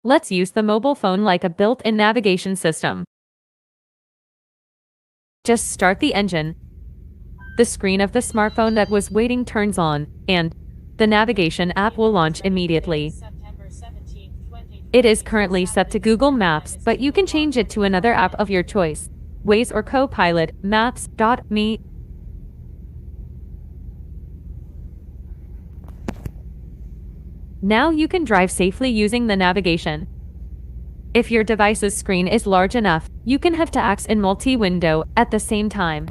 Let's use the mobile phone like a built-in navigation system. Just start the engine. The screen of the smartphone that was waiting turns on, and the navigation app will launch immediately. It is currently set to Google Maps, but you can change it to another app of your choice. Waze or Copilot, Maps.me. Now you can drive safely using the navigation. If your device's screen is large enough, you can have tasks in multi-window at the same time.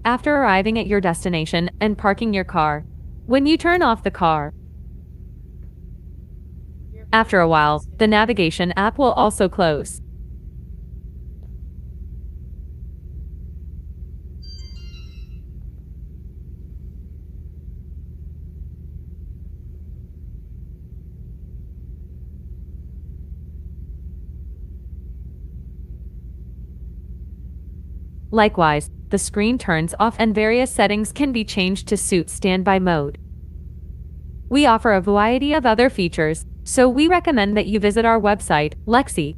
After arriving at your destination and parking your car, when you turn off the car, after a while, the navigation app will also close. Likewise, the screen turns off and various settings can be changed to suit standby mode. We offer a variety of other features, so we recommend that you visit our website, lexi.co.kr.